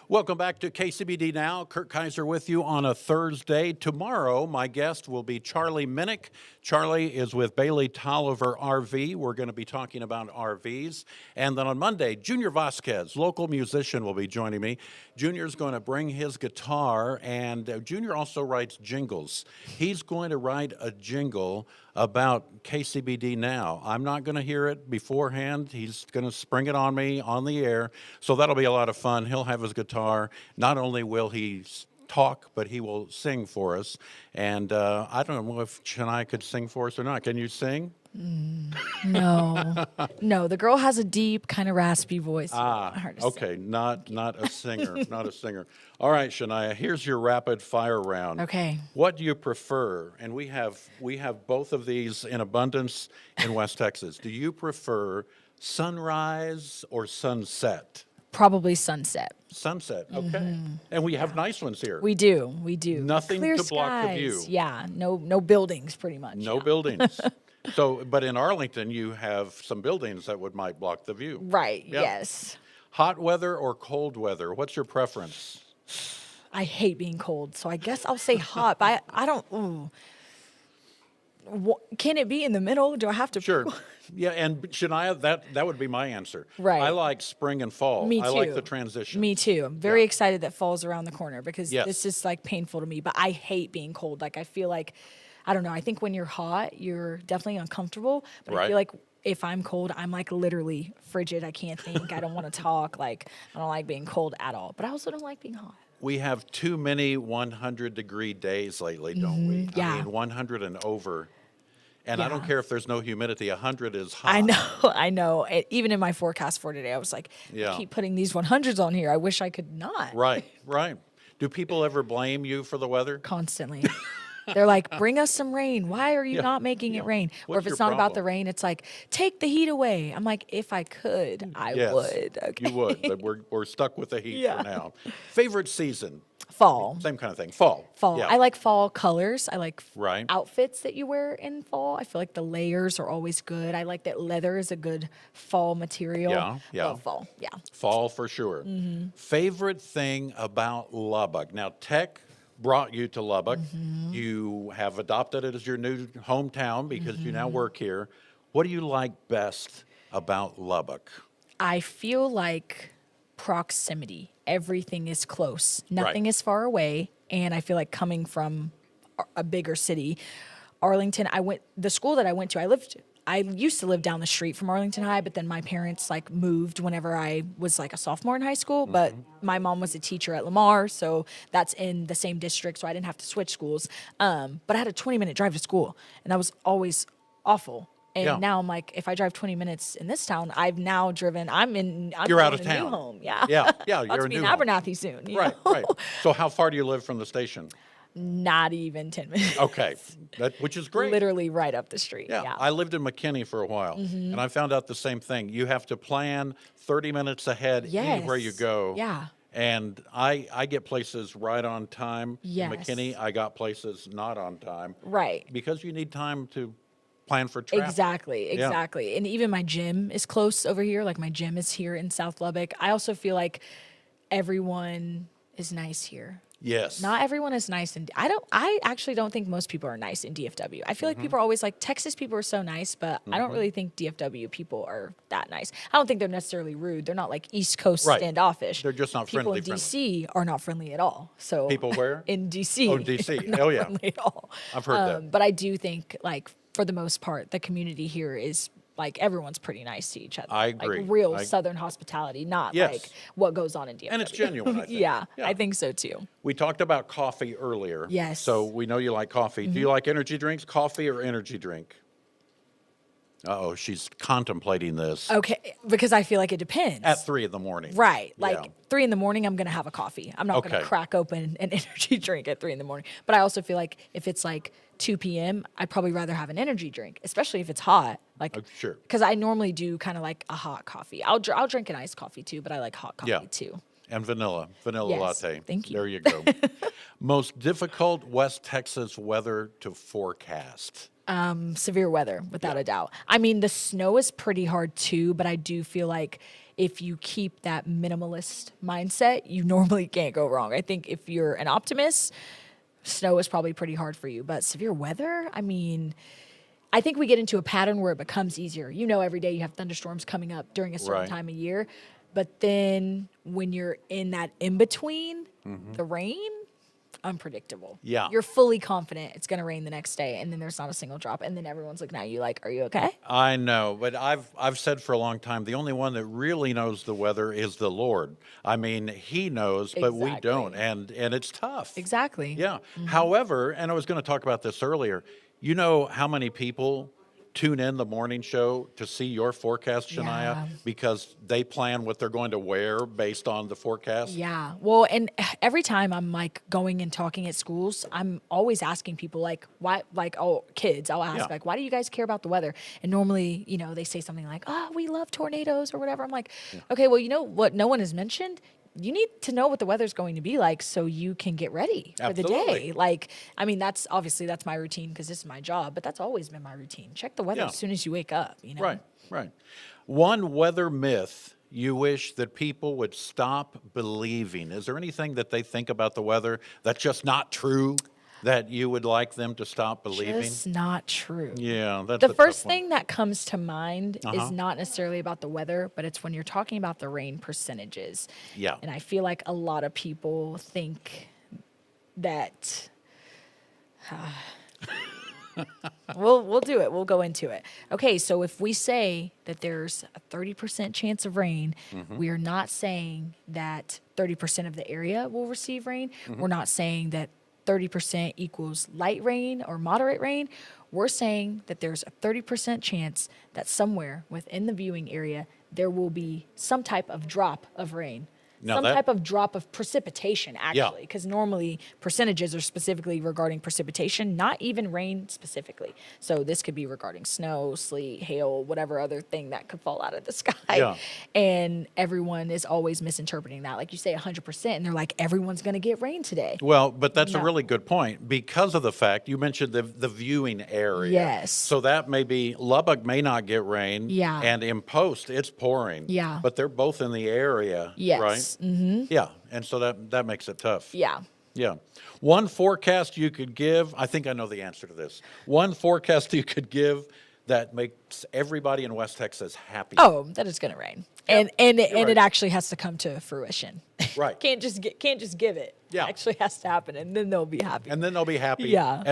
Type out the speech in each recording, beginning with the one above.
Welcome back to KCBD Now. Kurt Kaiser with you on a Thursday. Tomorrow, my guest will be Charlie Minnick. Charlie is with Bailey Tolliver RV. We're going to be talking about RVs. And then on Monday, Junior Vasquez, local musician, will be joining me. Junior's going to bring his guitar, and Junior also writes jingles. He's going to write a jingle about KCBD Now. I'm not going to hear it beforehand. He's going to spring it on me on the air. So that'll be a lot of fun. He'll have his guitar. Not only will he talk, but he will sing for us. And I don't know if Shania could sing for us or not. Can you sing? No, no. The girl has a deep, kind of raspy voice. Hard to okay, sing. Not a singer, not a singer. All right, Shania. Here's your rapid fire round. Okay. What do you prefer? And we have both of these in abundance in West Texas. Do you prefer sunrise or sunset? Probably sunset. Sunset. Okay. And we have nice ones here. We do. Nothing Clear to block the skies. view. Yeah. No buildings, pretty much. No buildings. So, but in Arlington, you have some buildings that might block the view. Right. Yep. Yes. Hot weather or cold weather? What's your preference? I hate being cold, so I guess I'll say hot. But I don't. Can it be in the middle? Do I have to? Sure. Yeah, and Shania, that would be my answer. Right. I like spring and fall. Me too. I like the transition. Me too. I'm very excited that fall's around the corner because Yes. this is like painful to me. But I hate being cold. Like I feel like, I don't know. I think when you're hot, you're definitely uncomfortable. But I Right. feel like if I'm cold, I'm like literally frigid. I can't think. I don't want to talk. Like I don't like being cold at all. But I also don't like being hot. We have too many 100-degree days lately, don't we? Yeah. I mean, 100 and over. And I don't Yeah. care if there's no humidity. 100 is hot. I know. I know. Even in my forecast for today, I was like, Yeah. I keep putting these 100s on here. I wish I could not. Right, right. Do people ever blame you for the weather? Constantly. They're like, bring us some rain. Why are you Yeah, not making yeah. it rain? Or What's if it's your not about the problem? rain, it's like, take the heat away. I'm like, if I could, I Yes, would. Okay. you would, but we're stuck with the heat Yeah. for now. Favorite season? Fall. Same kind of thing. Fall. Fall. Yeah. I like fall colors. I like Right. outfits that you wear in fall. I feel like the layers are always good. I like that leather is a good fall material. Yeah, yeah. Love fall. Yeah. Fall for sure. Favorite thing about Lubbock? Now, Tech brought you to Lubbock. You have adopted it as your new hometown because you now work here. What do you like best about Lubbock? I feel like proximity. Everything is close. Nothing Right. is far away. And I feel like coming from a bigger city, Arlington, the school that I went to, I used to live down the street from Arlington High, but then my parents like moved whenever I was like a sophomore in high school. But my mom was a teacher at Lamar, so that's in the same district, so I didn't have to switch schools. But I had a 20-minute drive to school, and that was always awful. And Yeah. now I'm like, if I drive 20 minutes in this town, I've now driven. I'm You're out going of to New town. home. Yeah. Yeah, yeah, About you're to a be new in home. Abernathy soon. you Right, know? right. So how far do you live from the station? Not even 10 minutes. Okay, which is great. Literally right up the street. Yeah, Yeah. I lived in McKinney for a while, and I found out the same thing. You have to plan 30 minutes ahead anywhere you Yes. go. Yeah. And I get places right on time. Yes. In McKinney, I got places not on time. Right. Because you need time to plan for traffic. Exactly, exactly. And even my gym is close over here. Like my gym is here in South Lubbock. I also feel like everyone is nice here. Yes. Not everyone is nice, and I actually don't think most people are nice in DFW. I feel like people are always like, Texas people are so nice, but I don't really think DFW people are that nice. I don't think they're necessarily rude. They're not like East Coast Right. standoffish. They're just not people friendly, in DC are not friendly at all. So People where? in DC. Oh, DC. are not Oh, yeah. friendly at all. I've heard that. But I do think like for the most part, the community here is like everyone's pretty nice to each other. I agree. Like real I- Southern hospitality, not Yes. like what goes on in DFW. And it's genuine, I think. yeah, Yeah. I think so too. We talked about coffee earlier. Yes. So we know you like coffee. Do you like energy drinks, coffee or energy drink? Uh-oh, she's contemplating this Okay, because I feel like it depends. at 3 in the morning. Right. Like Yeah. 3 in the morning, I'm going to have a coffee. I'm not going Okay. to crack open an energy drink at 3 in the morning. But I also feel like if it's like 2 p.m., I'd probably rather have an energy drink, especially if it's hot. Like, Sure. Because I normally do kind of like a hot coffee. I'll drink an iced coffee too, but I like hot coffee Yeah. too. And vanilla Yes, latte. thank you. There you go. Most difficult West Texas weather to forecast. Severe weather, without a doubt. I mean, the snow is pretty hard too, but I do feel like if you keep that minimalist mindset, you normally can't go wrong. I think if you're an optimist, snow is probably pretty hard for you. But severe weather, I mean, I think we get into a pattern where it becomes easier. You know, every day you have thunderstorms coming up during a certain Right. time of year. But then when you're in that in between, the rain, unpredictable. Yeah. You're fully confident it's going to rain the next day, and then there's not a single drop. And then everyone's looking at you like, are you okay? I know, but I've said for a long time, the only one that really knows the weather is the Lord. I mean, He knows, but we don't, Exactly. and it's tough. Exactly. Yeah. However, and I was going to talk about this earlier, you know how many people tune in the morning show to see your forecast, Shania, Yeah. because they plan what they're going to wear based on the forecast? Yeah. Well, and every time I'm like going and talking at schools, I'm always asking people like, why, like, oh, kids, I'll ask Yeah. like, why do you guys care about the weather? And normally, you know, they say something like, oh, we love tornadoes or whatever. I'm like, okay, well, you know what no one has mentioned? You need to know what the weather's going to be like so you can get ready for the Absolutely. day. Like, I mean, that's my routine because this is my job, but that's always been my routine. Check the weather Yeah. as soon as you wake up, you know? Right, right. One weather myth you wish that people would stop believing. Is there anything that they think about the weather that's just not true that you would like them to stop believing? Just not true. Yeah, that's The a tough first one. thing that comes to mind Uh-huh. is not necessarily about the weather, but it's when you're talking about the rain percentages. Yeah. And I feel like a lot of people think that we'll do it. We'll go into it. Okay, so if we say that there's a 30% chance of rain, we are not saying that 30% of the area will receive rain. We're not saying that 30% equals light rain or moderate rain. We're saying that there's a 30% chance that somewhere within the viewing area there will be some type of drop of rain. Now Some that- type of drop of precipitation, Yeah. actually, because normally percentages are specifically regarding precipitation, not even rain specifically. So this could be regarding snow, sleet, hail, whatever other thing that could fall out of the sky. Yeah. And everyone is always misinterpreting that. Like you say 100%, and they're like, everyone's going to get rain today. Well, but that's a No. really good point because of the fact you mentioned the viewing area. Yes. So that may be Lubbock may not get rain. Yeah. And in Post it's pouring. Yeah. But they're both in the area. Yes. Right. Mm-hmm. Yeah. And so that makes it tough. Yeah. Yeah. One forecast you could give, I think I know the answer to this. One forecast you could give that makes everybody in West Texas happy. Oh, that it's going to rain. And right. it actually has to come to fruition. Right. can't just give it. Yeah. It actually has to happen, and then they'll be happy. And then they'll be happy. Yeah.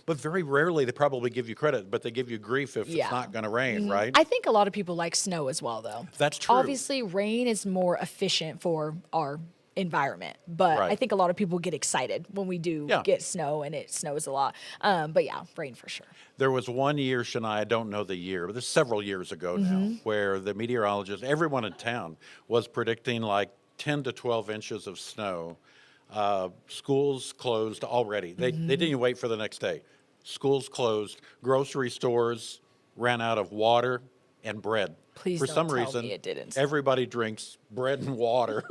But very rarely they probably give you credit, but they give you grief if Yeah. it's not going to rain, right? I think a lot of people like snow as well, though. That's true. Obviously, rain is more efficient for our environment, but Right. I think a lot of people get excited when we do Yeah. get snow, and it snows a lot. But yeah, rain for sure. There was one year, Shania, I don't know the year, but this is several years ago now, where the meteorologist, everyone in town, was predicting like 10 to 12 inches of snow. Schools closed already. They didn't even wait for the next day. Schools closed. Grocery stores ran out of water and bread. Please for don't some tell reason, me it didn't. everybody drinks bread and water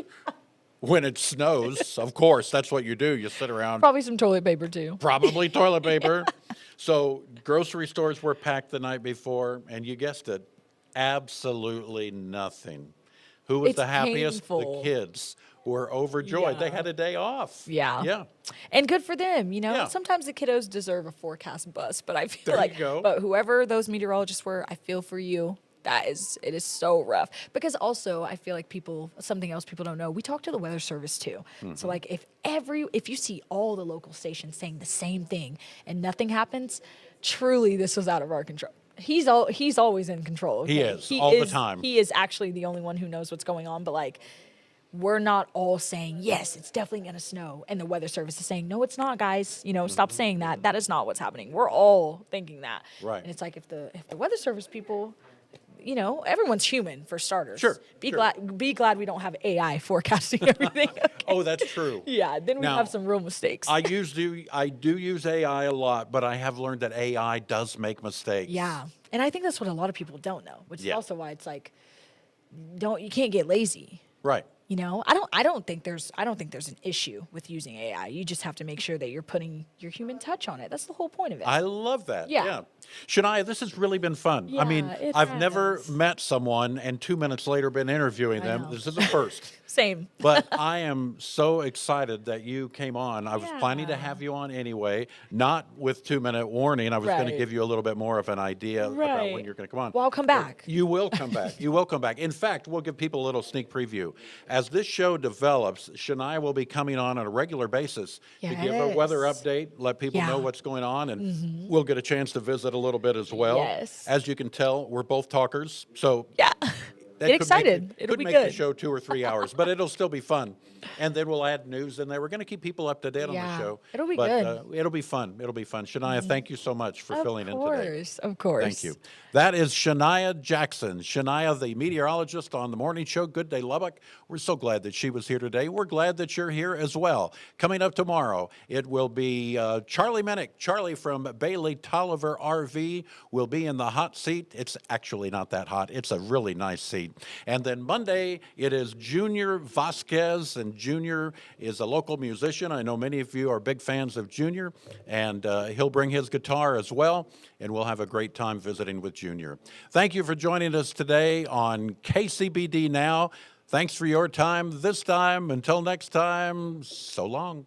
when it snows. Of course, that's what you do. You sit around. Probably some toilet paper too. Probably toilet paper. So grocery stores were packed the night before, and you guessed it, absolutely nothing. Who was It's the happiest? painful. The kids were overjoyed. They Yeah. had a day off. Yeah. Yeah. And good for them, you know. Yeah. Sometimes the kiddos deserve a forecast bus, but I feel There you like, go. but whoever those meteorologists were, I feel for you. It is so rough because also I feel like something else people don't know. We talk to the weather service too. So like if you see all the local stations saying the same thing and nothing happens, truly this was out of our control. He's always in control. He okay? is, all the time. He is actually the only one who knows what's going on, but like we're not all saying, yes, it's definitely going to snow. And the weather service is saying, no, it's not, guys. You know, stop saying that. That is not what's happening. We're all thinking that. Right. And it's like if the weather service people, you know, everyone's human for starters. Sure, Be sure. glad we don't have AI forecasting everything. Okay? Oh, that's true. Yeah, then we Now, have some real mistakes. I do use AI a lot, but I have learned that AI does make mistakes. Yeah. And I think that's what a lot of people don't know, which is Yeah. also why it's like you can't get lazy. Right. You know, I don't think there's an issue with using AI. You just have to make sure that you're putting your human touch on it. That's the whole point of it. I love that. Yeah. Yeah. Shania, this has really been fun. I mean, Yeah, it I've never has. met someone and 2 minutes later been interviewing them. know. This is a first. Same. But I am so excited that you came on. I was planning to Yeah. have you on anyway, not with 2 minute warning. I was going to Right. give you a little bit more of an idea about when Right. you're going to come on. Well, I'll come back. You will come back. You will come back. In fact, we'll give people a little sneak preview. As this show develops, Shania will be coming on a regular basis to give a weather Yes. update, let people know Yeah. what's going on, and we'll get a chance to visit a little bit as well. Yes. As you can tell, we're both talkers, so Yeah. that Get could make excited. It'll could be make the good. show 2 or 3 hours, but it'll still be fun. And then we'll add news in there. We're going to keep people up to date on the Yeah. show. It'll be but, good. Mm-hmm. It'll be fun. It'll be fun. Shania, thank you so much for filling in today. Of course. Thank you. That is Shania Jackson. Shania, the meteorologist on the morning show, Good Day Lubbock. We're so glad that she was here today. We're glad that you're here as well. Coming up tomorrow, it will be Charlie Minnick. Charlie from Bailey Tolliver RV will be in the hot seat. It's actually not that hot. It's a really nice seat. And then Monday, it is Junior Vasquez, and Junior is a local musician. I know many of you are big fans of Junior, and he'll bring his guitar as well, and we'll have a great time visiting with Junior. Thank you for joining us today on KCBD Now. Thanks for your time this time. Until next time, so long.